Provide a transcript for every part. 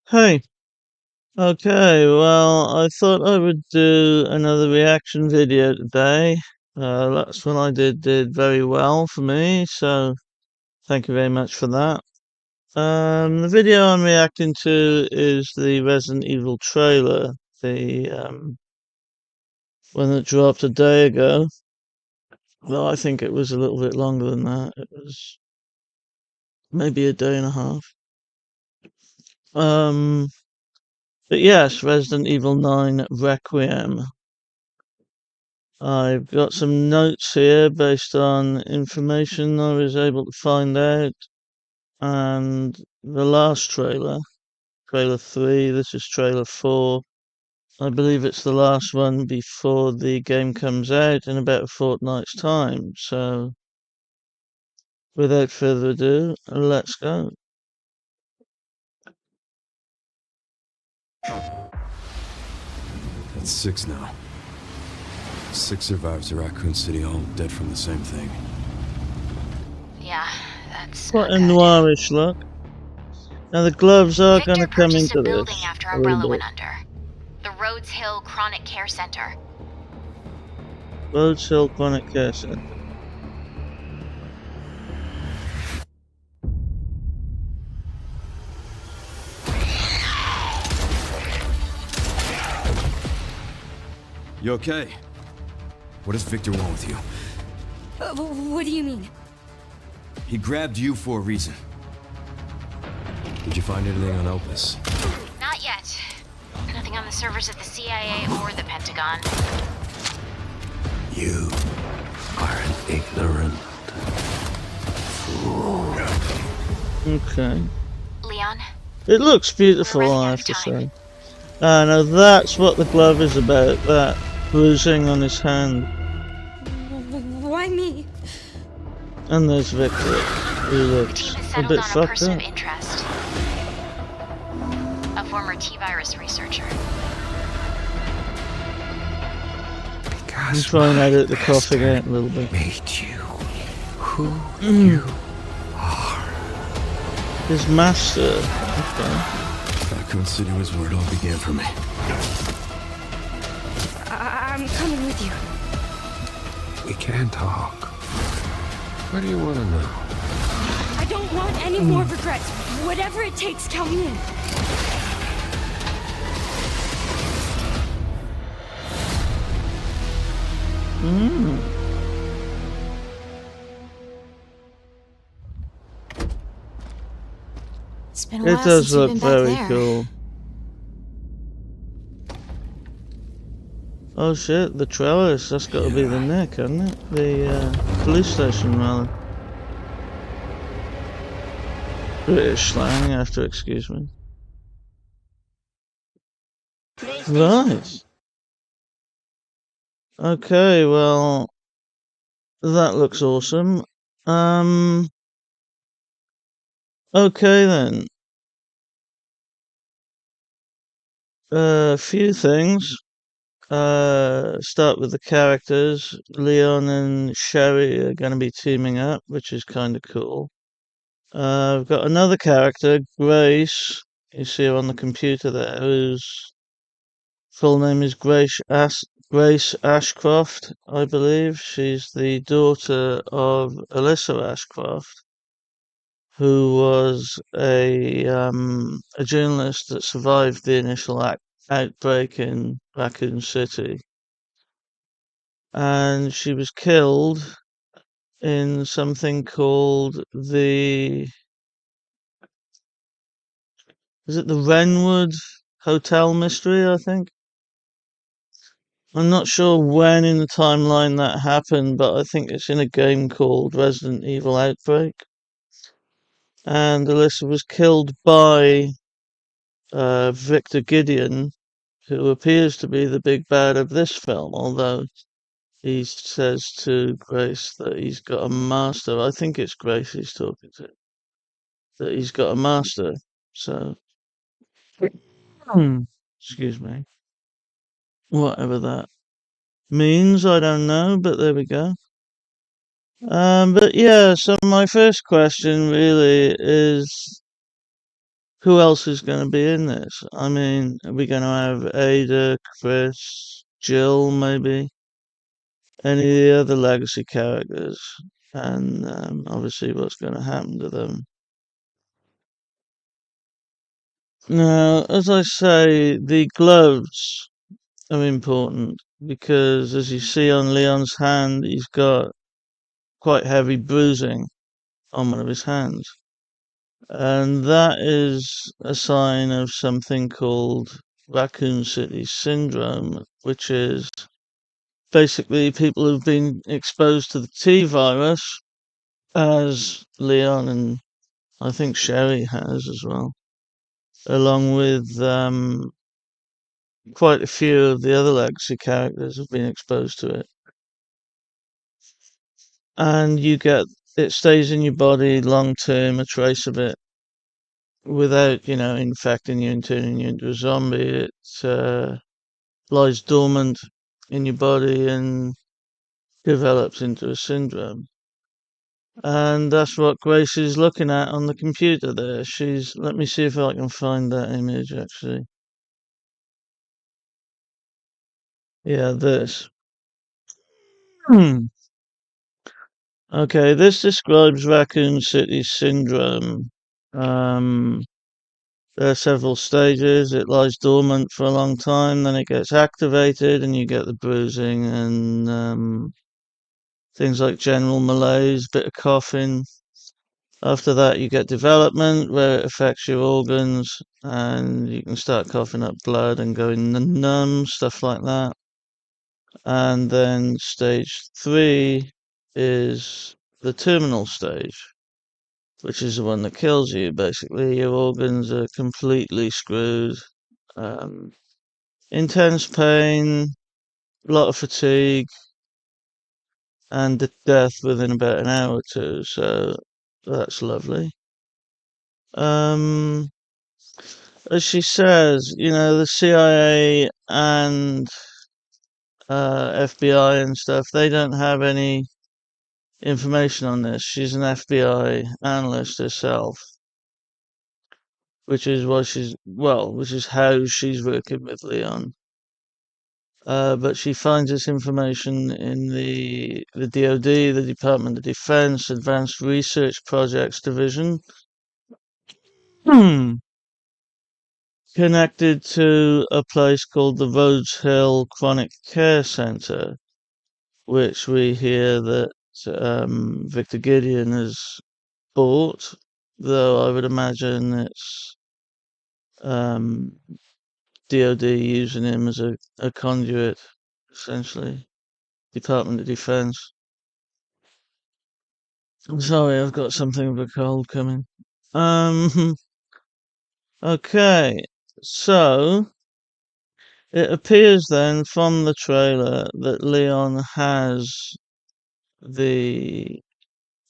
Hey, okay, well, I thought I would do another reaction video today. Last one I did very well for me, so thank you very much for that. The video I'm reacting to is the Resident Evil trailer, the one that dropped a day ago. Well, I think it was a little bit longer than that. It was maybe a day and a half. Um, but yes, Resident Evil 9 Requiem. I've got some notes here based on information I was able to find out, and the last trailer, trailer 3, this is trailer 4. I believe it's the last one before the game comes out in about a fortnight's time. So, without further ado, let's go. That's 6 now. 6 survivors of Raccoon City, all dead from the same thing. Yeah, that's Quite not a good. noirish look. Now the gloves are going Victor to come purchased into a building this after a little Umbrella bit. went under. The Rhodes Hill Chronic Care Center. Rhodes Hill Chronic Care Center. You okay? What does Victor want with you? What do you mean? He grabbed you for a reason. Did you find anything on Opus? Not yet. Nothing on the servers at the CIA or the Pentagon. You are an ignorant fool. Okay. Leon? It looks beautiful, We're running I out have of to time. say. Now that's what the glove is about, that bruising on his hand. Why me? And there's Victor, who The looks team has a settled bit on a fucked person up. of interest. A former T-virus researcher. I'm Because trying to my edit the coughing master out a little bit. made you who you are. His master. Okay. Raccoon City was where it all began for me. I'm coming with you. We can talk. What do you want to know? I don't want any more regrets. Whatever it takes, count me in. It's been a It while does since you've look been back very there. cool. Oh shit, the trellis, that's got to be the neck, hasn't it? The police station, rather. British slang, you have to excuse me. Right. Okay, well, that looks awesome. Okay then. A few things. Start with the characters. Leon and Sherry are going to be teaming up, which is kind of cool. I've got another character, Grace. You see her on the computer there, whose full name is Grace Ashcroft, I believe. She's the daughter of Alyssa Ashcroft, who was a journalist that survived the initial outbreak in Raccoon City, and she was killed in something called is it the Wrenwood Hotel mystery, I think? I'm not sure when in the timeline that happened, but I think it's in a game called Resident Evil Outbreak. And Alyssa was killed by Victor Gideon, who appears to be the big bad of this film, although he says to Grace that he's got a master. I think it's Grace he's talking to. That he's got a master. So, excuse me. Whatever that means, I don't know, but there we go. But yeah, so my first question really is, who else is going to be in this? I mean, are we going to have Ada, Chris, Jill, maybe? Any of the other legacy characters? And obviously what's going to happen to them. Now, as I say, the gloves are important because, as you see on Leon's hand, he's got quite heavy bruising on one of his hands. And that is a sign of something called Raccoon City Syndrome, which is basically people who've been exposed to the T virus, as Leon and I think Sherry has as well, along with quite a few of the other legacy characters have been exposed to it. And it stays in your body long term, a trace of it, without, infecting you and turning you into a zombie. It lies dormant in your body and develops into a syndrome. And that's what Grace is looking at on the computer there. Let me see if I can find that image actually. Yeah, this. Okay, this describes Raccoon City Syndrome. Um, there are several stages. It lies dormant for a long time, then it gets activated, and you get the bruising and things like general malaise, bit of coughing. After that, you get development where it affects your organs, and you can start coughing up blood and going numb, stuff like that. And then stage 3 is the terminal stage, which is the one that kills you, basically. Your organs are completely screwed. Um, intense pain, a lot of fatigue, and death within about an hour or two, so that's lovely. Um, as she says, the CIA and FBI and stuff, they don't have any information on this. She's an FBI analyst herself, which is how she's working with Leon. But she finds this information in the DoD, the Department of Defense Advanced Research Projects Division, connected to a place called the Rhodes Hill Chronic Care Center, which we hear that Victor Gideon has bought, though I would imagine it's DoD using him as a conduit, essentially. Department of Defense. I'm sorry, I've got something of a cold coming. Okay, so it appears then from the trailer that Leon has the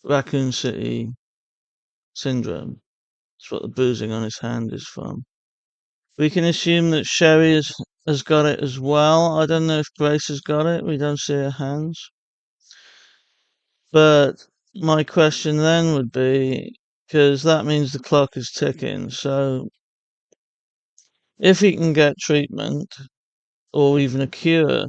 Raccoon City Syndrome. That's what the bruising on his hand is from. We can assume that Sherry has got it as well. I don't know if Grace has got it. We don't see her hands. But my question then would be, because that means the clock is ticking, so if he can get treatment or even a cure,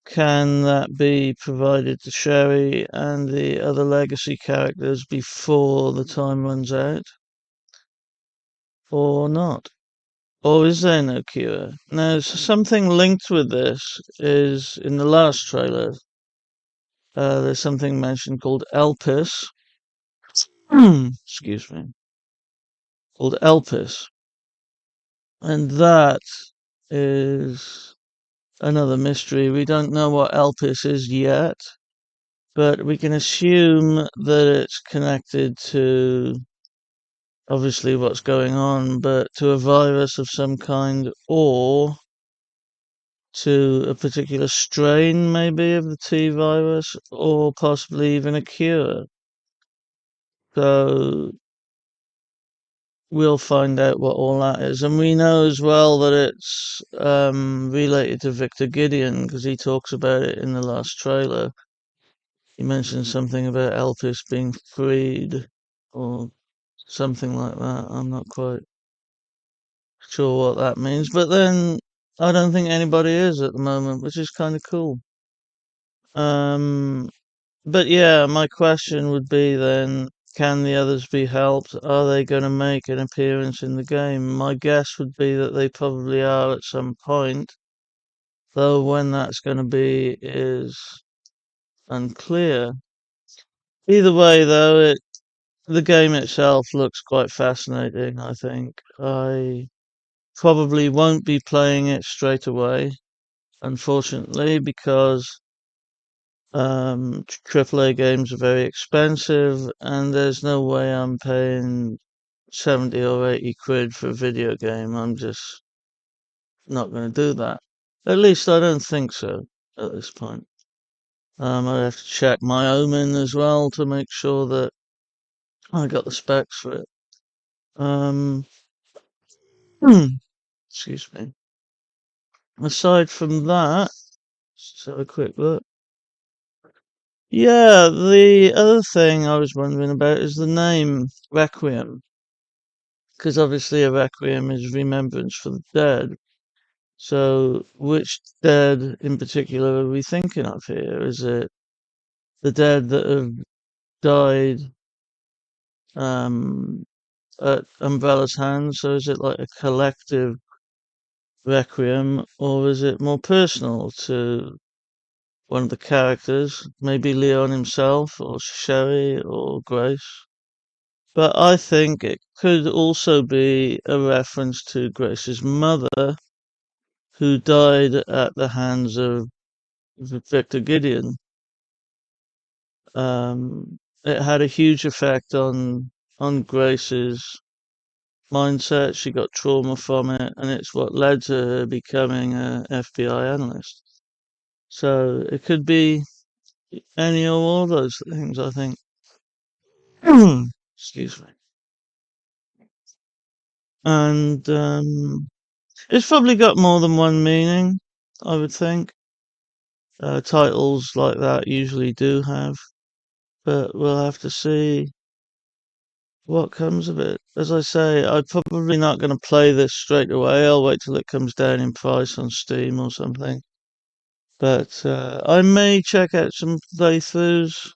can that be provided to Sherry and the other legacy characters before the time runs out? Or not? Or is there no cure? Now, something linked with this is in the last trailer. There's something mentioned called Elpis. Excuse me. Called Elpis. And that is another mystery. We don't know what Elpis is yet, but we can assume that it's connected to obviously what's going on, but to a virus of some kind or to a particular strain, maybe, of the T virus, or possibly even a cure. So we'll find out what all that is. And we know as well that it's related to Victor Gideon because he talks about it in the last trailer. He mentions something about Elpis being freed or something like that. I'm not quite sure what that means, but then I don't think anybody is at the moment, which is kind of cool. Um, but yeah, my question would be then, can the others be helped? Are they going to make an appearance in the game? My guess would be that they probably are at some point, though when that's going to be is unclear. Either way, though, the game itself looks quite fascinating, I think. I probably won't be playing it straight away, unfortunately, because AAA games are very expensive, and there's no way I'm paying 70 or 80 quid for a video game. I'm just not going to do that. At least I don't think so at this point. I have to check my Omen as well to make sure that I got the specs for it. Um, excuse me. Aside from that, let's have a quick look. Yeah, the other thing I was wondering about is the name Requiem, because obviously a requiem is remembrance for the dead. So, which dead in particular are we thinking of here? Is it the dead that have died um, at Umbrella's hands? So, is it like a collective requiem, or is it more personal to one of the characters? Maybe Leon himself, or Sherry, or Grace? But I think it could also be a reference to Grace's mother, who died at the hands of Victor Gideon. It had a huge effect on Grace's mindset. She got trauma from it, and it's what led to her becoming a FBI analyst. So it could be any or all those things, I think. Excuse me. And it's probably got more than one meaning, I would think. Titles like that usually do have, but we'll have to see what comes of it. As I say, I'm probably not going to play this straight away. I'll wait till it comes down in price on Steam or something. But I may check out some playthroughs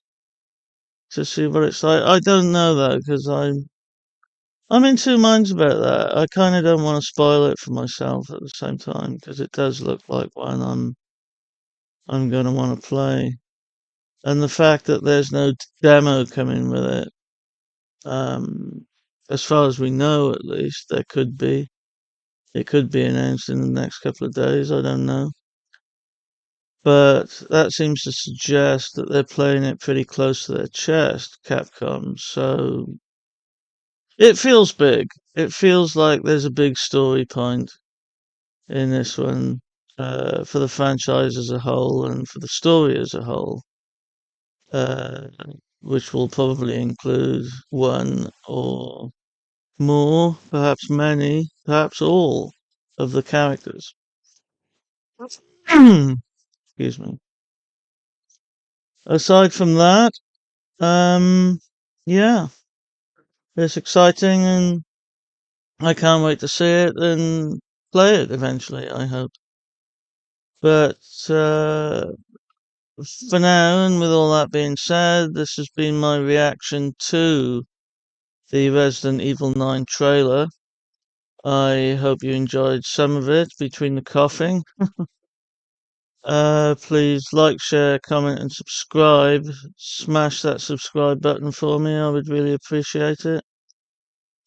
to see what it's like. I don't know though, because I'm in two minds about that. I kind of don't want to spoil it for myself at the same time, because it does look like one I'm going to want to play. And the fact that there's no demo coming with it, as far as we know, at least, there could be. It could be announced in the next couple of days, I don't know. But that seems to suggest that they're playing it pretty close to their chest, Capcom. So it feels big. It feels like there's a big story point in this one, for the franchise as a whole and for the story as a whole, uh, which will probably include one or more, perhaps many, perhaps all of the characters. Excuse me. Aside from that, yeah, it's exciting and I can't wait to see it and play it eventually, I hope. But for now, and with all that being said, this has been my reaction to the Resident Evil 9 trailer. I hope you enjoyed some of it between the coughing. Please like, share, comment, and subscribe. Smash that subscribe button for me. I would really appreciate it.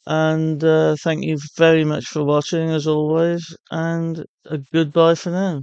And thank you very much for watching, as always. And a goodbye for now.